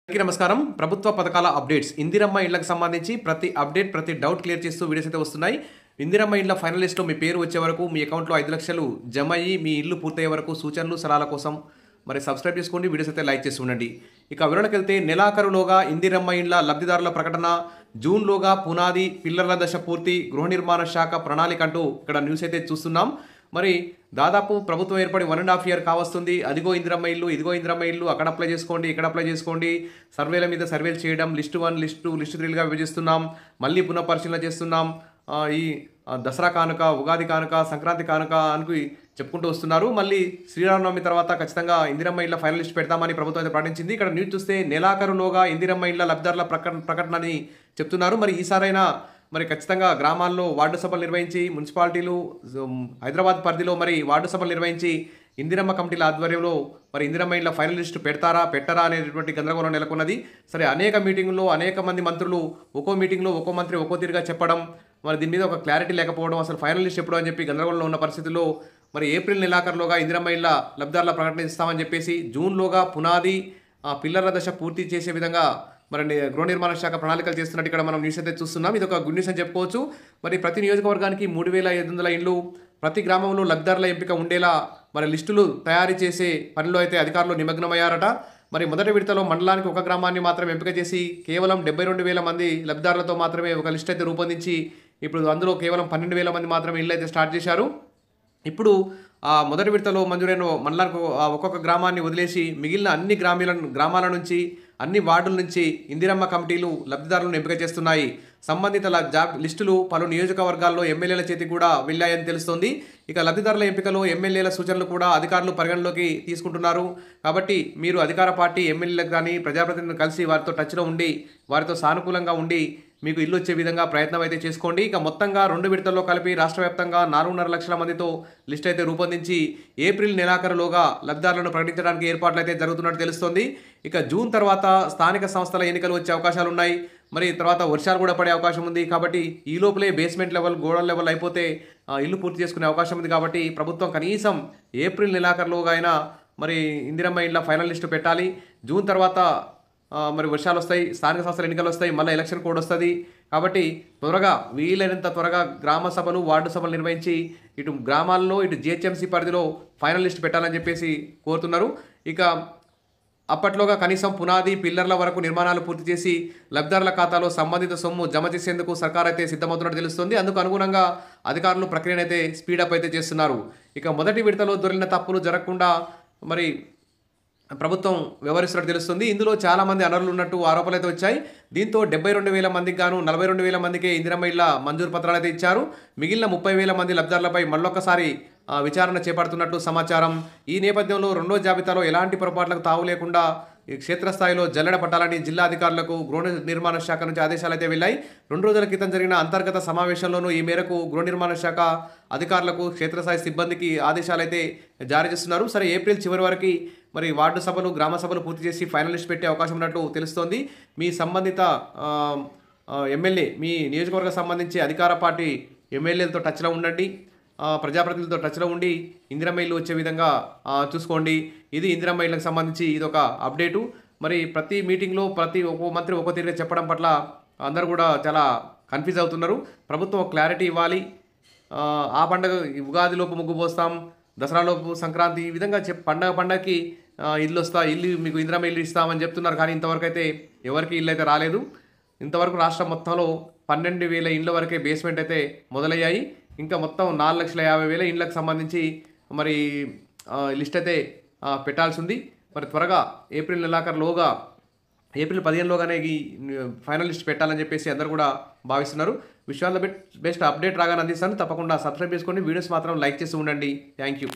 అందరికీ నమస్కారం. ప్రభుత్వ పథకాల అప్డేట్స్ ఇందిరమ్మ ఇళ్లకు సంబంధించి ప్రతి అప్డేట్ ప్రతి డౌట్ క్లియర్ చేస్తూ వీడియోస్ అయితే వస్తున్నాయి. ఇందిరమ్మ ఇళ్ల ఫైనల్ లిస్ట్లో మీ పేరు వచ్చే వరకు మీ అకౌంట్లో 5 లక్షలు జమ అయ్యి మీ ఇల్లు పూర్తయ్యే వరకు సూచనలు సలహాల కోసం మరి సబ్స్క్రైబ్ చేసుకోండి, వీడియోస్ అయితే లైక్ చేసి ఉండండి. ఇక వివరణకు వెళ్తే నెలాఖరులోగా ఇందిరమ్మ ఇళ్ల లబ్ధిదారుల ప్రకటన, జూన్లోగా పునాది పిల్లర్ల దశ పూర్తి, గృహ నిర్మాణ శాఖ ప్రణాళిక అంటూ ఇక్కడ న్యూస్ అయితే చూస్తున్నాం. మరి దాదాపు ప్రభుత్వం ఏర్పడి 1.5 ఇయర్ కావస్తుంది. అదిగో ఇందిరమ్మ ఇల్లు, ఇదిగో ఇందిరమ్మ ఇల్లు, అక్కడ అప్లై చేసుకోండి, ఇక్కడ అప్లై చేసుకోండి, సర్వేల మీద సర్వేలు చేయడం, లిస్ట్ 1 లిస్ట్ 2 లిస్ట్ 3లుగా విభజిస్తున్నాం, మళ్ళీ పునఃపరిశీలన చేస్తున్నాం. ఈ దసరా కానుక, ఉగాది కానుక, సంక్రాంతి కానుక అని చెప్పుకుంటూ వస్తున్నారు. మళ్ళీ శ్రీరామనవమి తర్వాత ఖచ్చితంగా ఇందిరమ్మ ఇళ్ల ఫైనల్ లిస్ట్ పెడతామని ప్రభుత్వం అయితే ప్రకటించింది. ఇక్కడ న్యూస్ చూస్తే నెలాఖరులోగా ఇందిరమ్మ ఇళ్ల లబ్ధిదారుల ప్రకటన అని చెప్తున్నారు. మరి ఈసారైనా మరి ఖచ్చితంగా గ్రామాల్లో వార్డు సభలు నిర్వహించి, మున్సిపాలిటీలు హైదరాబాద్ పరిధిలో మరి వార్డు సభలు నిర్వహించి ఇందిరమ్మ కమిటీల ఆధ్వర్యంలో మరి ఇందిరమ్మ ఇళ్ల ఫైనల్ లిస్టు పెడతారా పెట్టరా అనేటువంటి గందరగోళం నెలకొన్నది. సరే, అనేక మీటింగుల్లో అనేక మంది మంత్రులు ఒక్కో మీటింగ్లో ఒక్కో మంత్రి ఒక్కో తీరుగా చెప్పడం, మరి దీని మీద ఒక క్లారిటీ లేకపోవడం, అసలు ఫైనల్ లిస్ట్ ఎప్పుడు అని చెప్పి గందరగోళంలో ఉన్న పరిస్థితుల్లో మరి ఏప్రిల్ నెలాఖరులోగా ఇందిరమ్మ ఇళ్ల లబ్ధిదారుల ప్రకటన ఇస్తామని చెప్పేసి, జూన్లోగా పునాది పిల్లర్ల దశ పూర్తి చేసే విధంగా మరి గృహ నిర్మాణ శాఖ ప్రణాళికలు చేస్తున్నట్టు ఇక్కడ మనం న్యూస్ అయితే చూస్తున్నాం. ఇది ఒక గుడ్ న్యూస్ అని చెప్పుకోవచ్చు. మరి ప్రతి నియోజకవర్గానికి 3,500 ఇండ్లు, ప్రతి గ్రామంలో లబ్ధిదారుల ఎంపిక ఉండేలా మరి లిస్టులు తయారు చేసే పనిలో అయితే అధికారులు నిమగ్నమయ్యారట. మరి మొదటి విడతలో మండలానికి ఒక గ్రామాన్ని మాత్రం ఎంపిక చేసి కేవలం 72,000 మంది లబ్ధిదారులతో మాత్రమే ఒక లిస్ట్ అయితే రూపొందించి ఇప్పుడు అందులో కేవలం 12,000 మంది మాత్రమే ఇల్లు అయితే స్టార్ట్ చేశారు. ఇప్పుడు మొదటి విడతలో మంజూరైన మండలానికి ఒక్కొక్క గ్రామాన్ని వదిలేసి మిగిలిన అన్ని గ్రామాల నుంచి, అన్ని వార్డుల నుంచి ఇందిరమ్మ కమిటీలు లబ్ధిదారులను ఎంపిక చేస్తున్నాయి. సంబంధిత జాబ్ లిస్టులు పలు నియోజకవర్గాల్లో ఎమ్మెల్యేల చేతికి కూడా వెళ్ళాయని తెలుస్తోంది. ఇక లబ్ధిదారుల ఎంపికలో ఎమ్మెల్యేల సూచనలు కూడా అధికారులు పరిగణలోకి తీసుకుంటున్నారు. కాబట్టి మీరు అధికార పార్టీ ఎమ్మెల్యేలకు కానీ ప్రజాప్రతినిధులను కలిసి వారితో టచ్లో ఉండి, వారితో సానుకూలంగా ఉండి మీకు ఇల్లు వచ్చే విధంగా ప్రయత్నం అయితే చేసుకోండి. ఇక మొత్తంగా 2 విడతల్లో కలిపి రాష్ట్ర వ్యాప్తంగా 4.5 లక్షల మందితో లిస్ట్ అయితే రూపొందించి ఏప్రిల్ నెలాఖరులోగా లబ్ధిదారులను ప్రకటించడానికి ఏర్పాట్లు అయితే జరుగుతున్నట్టు తెలుస్తోంది. ఇక జూన్ తర్వాత స్థానిక సంస్థల ఎన్నికలు వచ్చే అవకాశాలు ఉన్నాయి. మరి తర్వాత వర్షాలు కూడా పడే అవకాశం ఉంది. కాబట్టి ఈ లోపలే బేస్మెంట్ లెవెల్, గోడల లెవెల్ అయిపోతే ఇల్లు పూర్తి చేసుకునే అవకాశం ఉంది. కాబట్టి ప్రభుత్వం కనీసం ఏప్రిల్ నెలాఖరులోగా అయినా మరి ఇందిరమ్మ ఇళ్ల ఫైనల్ లిస్టు పెట్టాలి. జూన్ తర్వాత మరి వర్షాలు వస్తాయి, స్థానిక సంస్థల ఎన్నికలు వస్తాయి, మళ్ళీ ఎలక్షన్ కోడ్ వస్తుంది. కాబట్టి త్వరగా వీలైనంత త్వరగా గ్రామ సభలు, వార్డు సభలు నిర్వహించి ఇటు గ్రామాల్లో ఇటు జిహెచ్ఎంసీ పరిధిలో ఫైనల్ లిస్ట్ పెట్టాలని చెప్పేసి కోరుతున్నారు. ఇక అప్పట్లోగా కనీసం పునాది పిల్లర్ల వరకు నిర్మాణాలు పూర్తి చేసి లబ్ధిదారుల ఖాతాలో సంబంధిత సొమ్ము జమ చేసేందుకు సర్కార్ అయితే సిద్ధమవుతున్నట్టు తెలుస్తుంది. అందుకు అనుగుణంగా అధికారులు ప్రక్రియను అయితే స్పీడప్ అయితే చేస్తున్నారు. ఇక మొదటి విడతలో దొరికిన తప్పులు జరగకుండా మరి ప్రభుత్వం వ్యవహరిస్తున్నట్టు తెలుస్తుంది. ఇందులో చాలామంది అనర్హులు ఉన్నట్టు ఆరోపణలు అయితే వచ్చాయి. దీంతో 72,000 మందికి గాను 42,000 మందికే ఇందిరమ్మ ఇళ్ల మంజూరు పత్రాలు అయితే ఇచ్చారు. మిగిలిన 30,000 మంది లబ్ధిదారులపై మళ్ళొక్కసారి విచారణ చేపడుతున్నట్టు సమాచారం. ఈ నేపథ్యంలో రెండో జాబితాలో ఎలాంటి పొరపాట్లకు తావు లేకుండా క్షేత్రస్థాయిలో జల్లెడ పట్టాలని జిల్లా అధికారులకు గృహ నిర్మాణ శాఖ నుంచి ఆదేశాలు అయితే వెళ్ళాయి. 2 రోజుల క్రితం జరిగిన అంతర్గత సమావేశంలోనూ ఈ మేరకు గృహ నిర్మాణ శాఖ అధికారులకు, క్షేత్రస్థాయి సిబ్బందికి ఆదేశాలు అయితే జారీ చేస్తున్నారు. సరే, ఏప్రిల్ చివరి వరకు మరి వార్డు సభలు, గ్రామ సభలు పూర్తి చేసి ఫైనల్ లిస్ట్ పెట్టే అవకాశం ఉన్నట్టు తెలుస్తోంది. మీ సంబంధిత ఎమ్మెల్యే, మీ నియోజకవర్గం సంబంధించి అధికార పార్టీ ఎమ్మెల్యేలతో టచ్లో ఉండండి, ప్రజాప్రతినిధులతో టచ్లో ఉండి ఇందిరమ్మ ఇల్లు వచ్చే విధంగా చూసుకోండి. ఇది ఇందిరమ్మ ఇళ్ళకి సంబంధించి ఇదొక అప్డేటు. మరి ప్రతి మీటింగ్లో ఒక్కో మంత్రి ఒక్కో తీరుగా చెప్పడం పట్ల అందరూ కూడా చాలా కన్ఫ్యూజ్ అవుతున్నారు. ప్రభుత్వం క్లారిటీ ఇవ్వాలి. ఆ పండుగ ఉగాదిలోపు ముగ్గు పోస్తాం, దసరాలోపు సంక్రాంతి, ఈ విధంగా పండగకి ఇల్లు మీకు ఇందిరమ్మ ఇల్లు ఇస్తామని చెప్తున్నారు. కానీ ఇంతవరకు అయితే ఎవరికి ఇల్లు అయితే రాలేదు. ఇంతవరకు రాష్ట్రం మొత్తంలో 12,000 ఇండ్ల వరకే బేస్మెంట్ అయితే మొదలయ్యాయి. ఇంకా మొత్తం 4,50,000 ఇండ్లకు సంబంధించి మరి లిస్ట్ అయితే పెట్టాల్సి ఉంది. మరి త్వరగా ఏప్రిల్ నెలాఖరులోగా, ఏప్రిల్ 15లోగానే ఈ ఫైనల్ లిస్ట్ పెట్టాలని చెప్పేసి అందరూ కూడా భావిస్తున్నారు. విషయాల్లో బెస్ట్ అప్డేట్ రాగానే అందిస్తాను. తప్పకుండా సబ్స్క్రైబ్ చేసుకోండి, వీడియోస్ మాత్రం లైక్ చేసి ఉండండి. Thank you.